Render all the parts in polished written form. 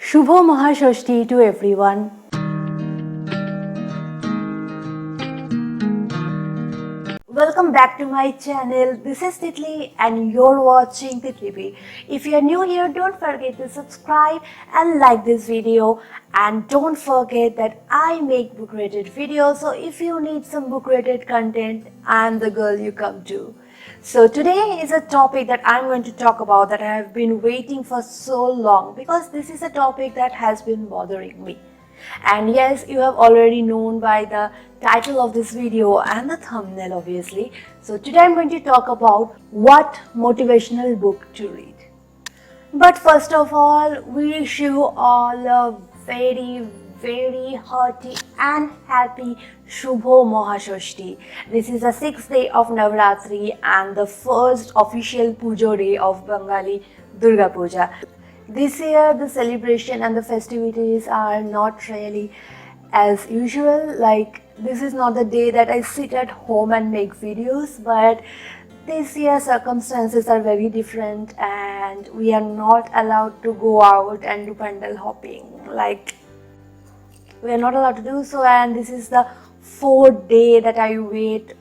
Shubho Mahashashti to everyone. Welcome back to my channel. This is Titli and you're watching Titli B. If you're new here, don't forget to subscribe and like this video. And don't forget that I make book related videos. So if you need some book related content, I'm the girl you come to. So today is a topic that I'm going to talk about that I have been waiting for so long, because this is a topic that has been bothering me. And yes, you have already known by the title of this video and the thumbnail obviously. So today I'm going to talk about what motivational book to read. But first of all, we wish you all a very hearty and happy Shubho Mahashashti. This is the 6th day of Navratri and the first official Pujo day of Bengali Durga Puja. This year the celebration and the festivities are not really as usual. Like, this is not the day that I sit at home and make videos, but this year circumstances are very different and we are not allowed to go out and do pandal hopping. Like, we are not allowed to do so, and this is the 4th day that I wait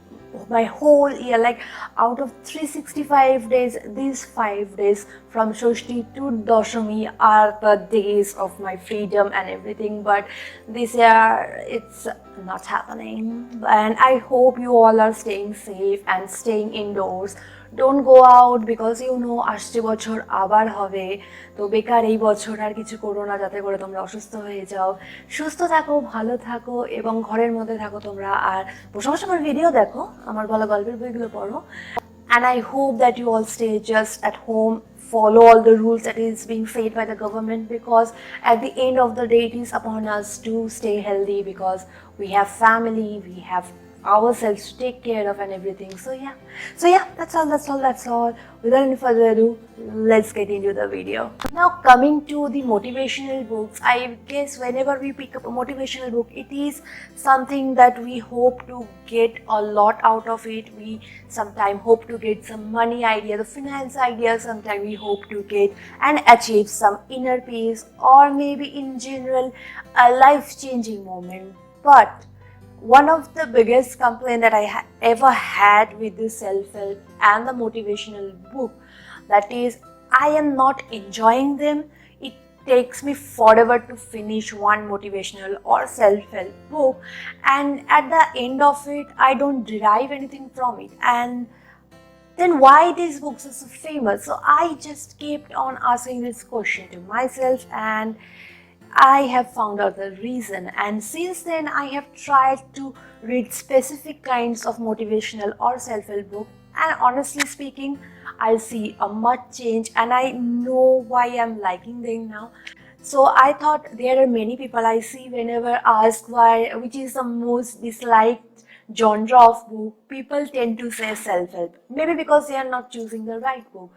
my whole year. Like, out of 365 days, these 5 days from Shashti to Dashami are the days of my freedom and everything, but this year it's not happening. And I hope you all are staying safe and staying indoors. Don't go out because you know আসছে বছর আবার হবে, তো বেকার এই বছর আর কিছু করো না যাতে করে তোমরা অসুস্থ হয়ে যাও। সুস্থ থাকো, ভালো থাকো এবং ঘরের মধ্যে থাকো তোমরা, আর বসে বসে আমার ভিডিও দেখো, আমার বলা গল্পের বইগুলো পড়ো। And I hope that you all stay just at home, follow all the rules that is being said by the government, because at the end of the day it is upon us to stay healthy, because we have family, we have ourselves to take care of and everything. So yeah, that's all. Without any further ado, let's get into the video. Now, coming to the motivational books, I guess whenever we pick up a motivational book, it is something that we hope to get a lot out of it. We sometimes hope to get some money idea, the finance idea. Sometimes we hope to get and achieve some inner peace, or maybe in general a life-changing moment. But one of the biggest complaint that I ever had with this self-help and the motivational book, that is, I am not enjoying them. It takes me forever to finish one motivational or self-help book, and at the end of it I don't derive anything from it. And then why these books are so famous? So I just kept on asking this question to myself, and I have found out the reason, and since then I have tried to read specific kinds of motivational or self-help book, and honestly speaking, I see a much change and I know why I'm liking them now. So I thought, there are many people I see whenever asked which is the most disliked genre of book, people tend to say self-help, maybe because they are not choosing the right book.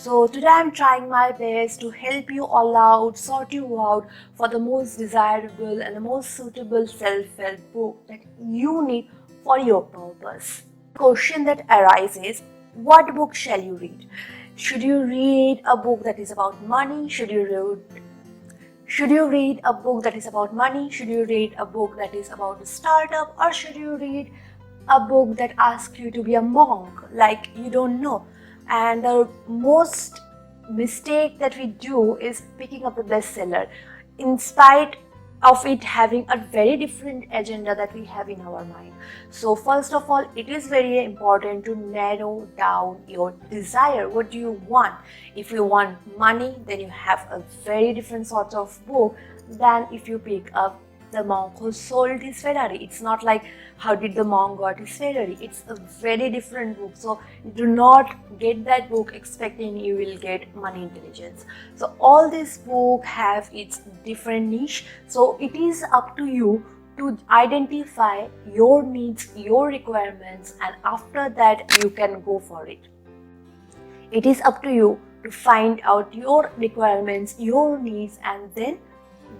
So today I'm trying my best to help you all out, sort you out for the most desirable and the most suitable self-help book that you need for your purpose. The question that arises, what book shall you read? Should you read a book that is about money? Should you read a book that is about money? Should you read a book that is about a startup? Or should you read a book that asks you to be a monk, like you don't know? And the most mistake that we do is picking up the bestseller, in spite of it having a very different agenda that we have in our mind. So first of all, it is very important to narrow down your desire. What do you want? If you want money, then you have a very different sort of book than if you pick up The Monk Who Sold His Ferrari. It's not like how did the monk got his Ferrari. It's a very different book. So do not get that book expecting you will get money intelligence. So all this book have its different niche. So it is up to you to identify your needs, your requirements, and after that you can go for it. It is up to you to find out your requirements, your needs, and then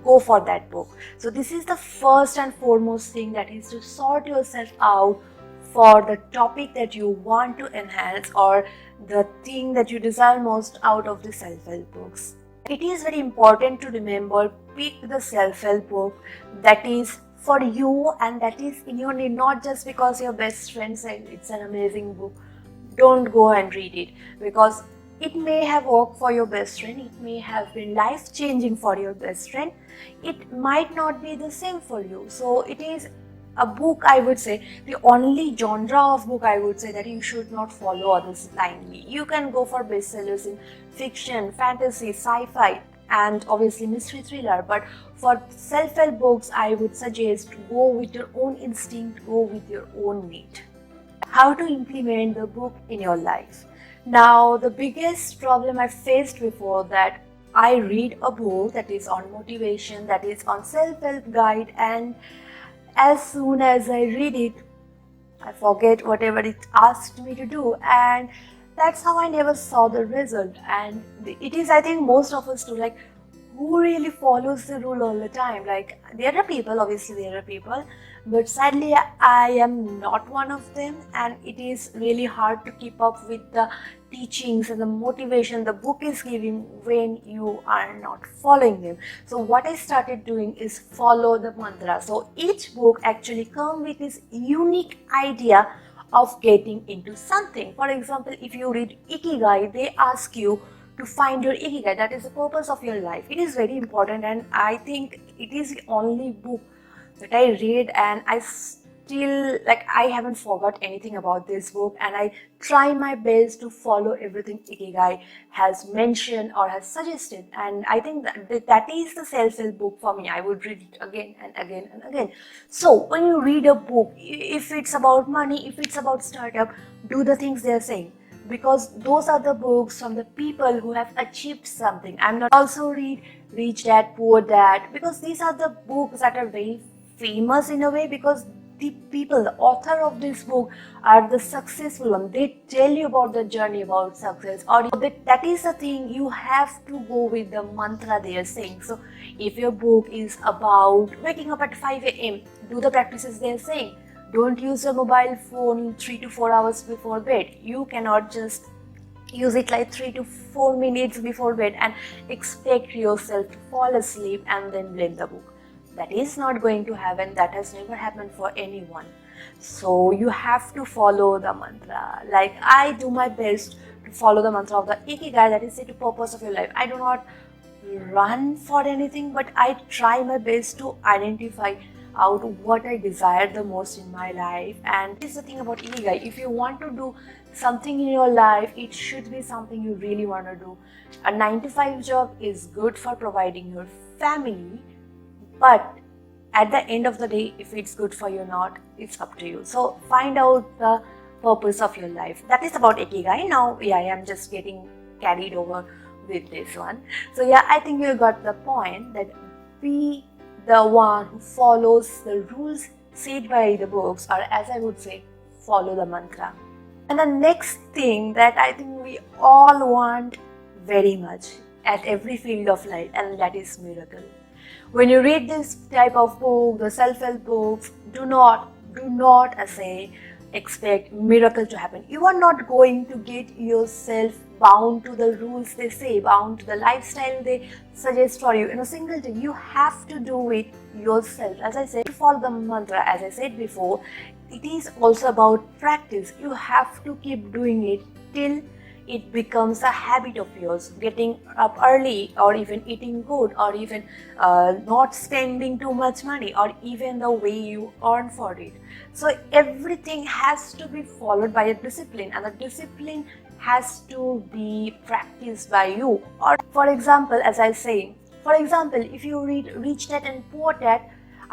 go for that book. So this is the first and foremost thing, that is to sort yourself out for the topic that you want to enhance, or the thing that you desire most out of the self-help books. It is very important to remember, pick the self-help book that is for you and that is in your need, not just because your best friend said it's an amazing book. Don't go and read it because it may have worked for your best friend, it may have been life-changing for your best friend, it might not be the same for you. So it is a book, I would say, the only genre of book I would say that you should not follow others blindly. You can go for bestsellers in fiction, fantasy, sci-fi, and obviously mystery thriller, but for self-help books I would suggest go with your own instinct, go with your own need. How to implement the book in your life. Now, the biggest problem I faced before that I read a book that is on motivation, that is on self-help guide, and as soon as I read it, I forget whatever it asked me to do, and that's how I never saw the result. And it is, I think, most of us do, like, who really follows the rule all the time? Like, there are people, obviously there are people, but sadly I am not one of them, and it is really hard to keep up with the teachings and the motivation the book is giving when you are not following them. So what I started doing is follow the mantra. So each book actually comes with this unique idea of getting into something. For example, if you read Ikigai, they ask you to find your Ikigai, that is the purpose of your life. It is very important, and I think it is the only book that I read and I still, like, I haven't forgot anything about this book, and I try my best to follow everything Ikigai has mentioned or has suggested. And I think that is the self-help book for me. I would read it again and again and again. So when you read a book, if it's about money, if it's about startup, do the things they're saying, because those are the books from the people who have achieved something. I'm not also read Rich Dad Poor Dad, because these are the books that are very famous in a way, because the people, the author of this book are the successful one. They tell you about the journey about success, or that is the thing, you have to go with the mantra they are saying. So if your book is about waking up at 5 a.m., do the practices they are saying. Don't use your mobile phone 3 to 4 hours before bed. You cannot just use it like 3 to 4 minutes before bed and expect yourself to fall asleep and then blame the book. That is not going to happen. That has never happened for anyone. So you have to follow the mantra. Like, I do my best to follow the mantra of the Ikigai, that is the purpose of your life. I do not run for anything, but I try my best to identify out what I desire the most in my life. And this is the thing about Ikigai. If you want to do something in your life, it should be something you really want to do. A 9-to-5 job is good for providing your family, but at the end of the day, if it's good for you or not, it's up to you. So find out the purpose of your life. That is about Ikigai. Now, yeah, I am just getting carried over with this one. So yeah, I think you got the point, that be the one who follows the rules set by the books, or as I would say, follow the mantra. And the next thing that I think we all want very much at every field of life, and that is miracle. When you read this type of book, the self-help books, do not expect miracle to happen. You are not going to get yourself bound to the rules they say, bound to the lifestyle they suggest for you in a single day. You have to do it yourself. As I said, to follow the mantra, as I said before, it is also about practice. You have to keep doing it till it becomes a habit of yours. Getting up early, or even eating good, or even not spending too much money, or even the way you earn for it. So everything has to be followed by a discipline, and the discipline has to be practiced by you. Or for example, as I say, for example, if you read Rich Dad and Poor Dad,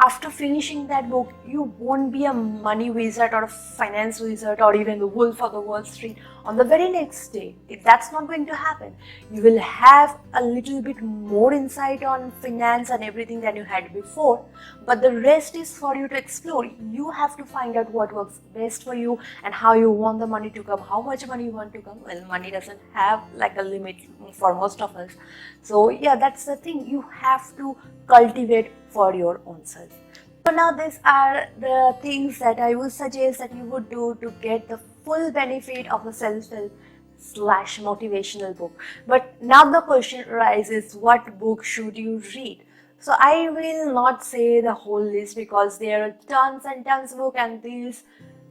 after finishing that book, you won't be a money wizard or a finance wizard or even the Wolf of the Wall Street on the very next day. That's not going to happen. You will have a little bit more insight on finance and everything than you had before, but the rest is for you to explore. You have to find out what works best for you and how you want the money to come, how much money you want to come. Well, money doesn't have like a limit for most of us. So yeah, that's the thing. You have to cultivate for your own self. So now these are the things that I would suggest that you would do to get the full benefit of the self-help motivational book. But now the question arises, what book should you read? So I will not say the whole list because there are tons and tons of books, and this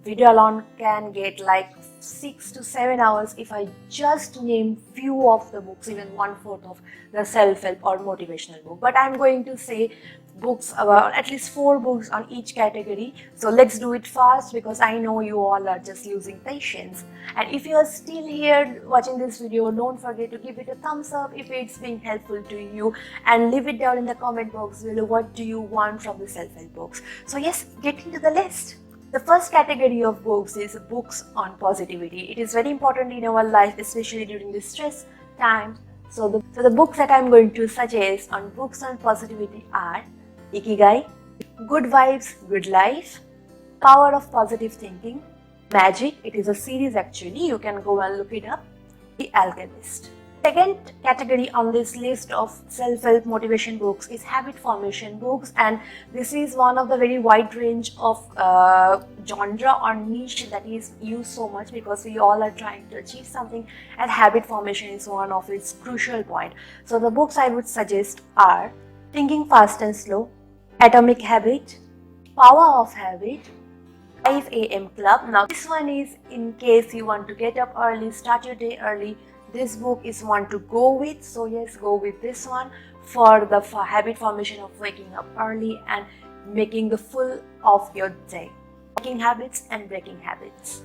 video alone can get like 6 to 7 hours if I just name few of the books, even 1/4 of the self-help or motivational book. But I'm going to say books about at least 4 books on each category. So let's do it fast because I know you all are just losing patience. And if you are still here watching this video, don't forget to give it a thumbs up if it's been helpful to you, and leave it down in the comment box below what do you want from the self-help books. So yes, get into the list. The first category of books is books on positivity. It is very important in our life, especially during the stress times. So the books that I'm going to suggest on books on positivity are Ikigai, Good Vibes, Good Life, Power of Positive Thinking, Magic, it is a series actually, you can go and look it up, The Alchemist. Second category on this list of self-help motivation books is habit formation books, and this is one of the very wide range of genre or niche that is used so much because we all are trying to achieve something, and habit formation is one of its crucial point. So the books I would suggest are Thinking Fast and Slow, Atomic Habit, Power of Habit, 5 a.m. Club. Now this one is in case you want to get up early, start your day early. This book is one to go with. So yes, go with this one for the habit formation of waking up early and making the full of your day. Making habits and breaking habits.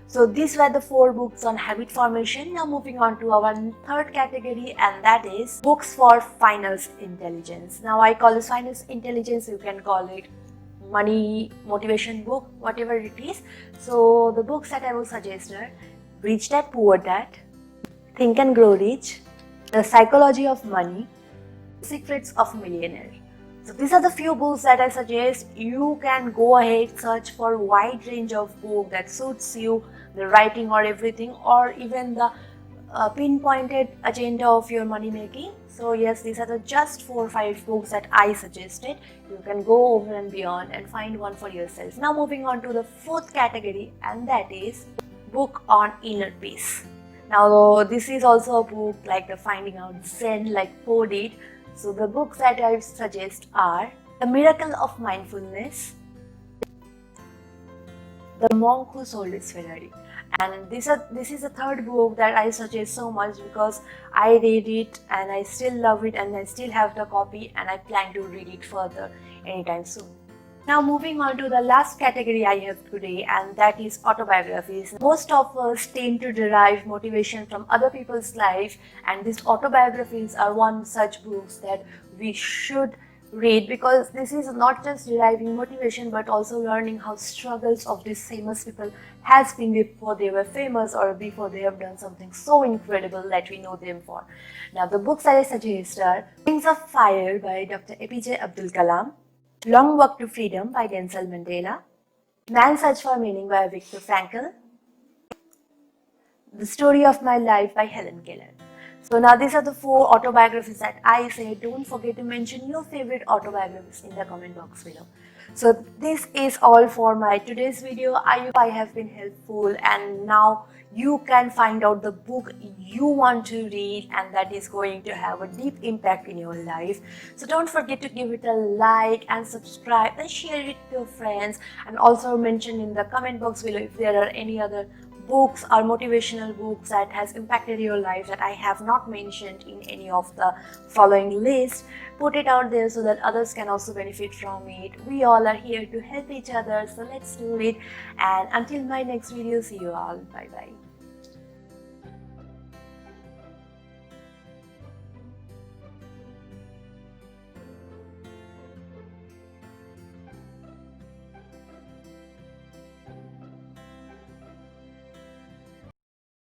So these were the 4 books on habit formation. Now moving on to our third category, and that is books for finance intelligence. Now I call this finance intelligence, you can call it money motivation book, whatever it is. So the books that I will suggest are Rich Dad Poor Dad, Think and Grow Rich, The Psychology of Money, Secrets of Millionaire. So these are the few books that I suggest. You can go ahead, search for a wide range of book that suits you, the writing or everything, or even the pinpointed agenda of your money making. So yes, these are the just 4 or 5 books that I suggested. You can go over and beyond and find one for yourself. Now moving on to the fourth category, and that is book on inner peace. Now this is also a book like the Finding Out Zen, like Poe did. So the books that I suggest are The Miracle of Mindfulness, The Monk Who Sold His Ferrari. And this is the third book that I suggest so much because I read it and I still love it, and I still have the copy, and I plan to read it further anytime soon. Now moving on to the last category I have today, and that is autobiographies. Most of us tend to derive motivation from other people's life, and these autobiographies are one such books that we should read because this is not just deriving motivation but also learning how struggles of these famous people has been before they were famous or before they have done something so incredible that we know them for. Now the books that I suggest are Wings of Fire by Dr. APJ Abdul Kalam, Long Walk to Freedom by Nelson Mandela, Man's Search for Meaning by Viktor Frankl, The Story of My Life by Helen Keller. So now these are the 4 autobiographies that I say. Don't forget to mention your favorite autobiographies in the comment box below. So this is all for my today's video. I hope I have been helpful, and now you can find out the book you want to read and that is going to have a deep impact in your life. So don't forget to give it a like and subscribe and share it to your friends, and also mention in the comment box below if there are any other books or motivational books that has impacted your life that I have not mentioned in any of the following list. Put it out there so that others can also benefit from it. We all are here to help each other, so let's do it. And until my next video, see you all. Bye bye.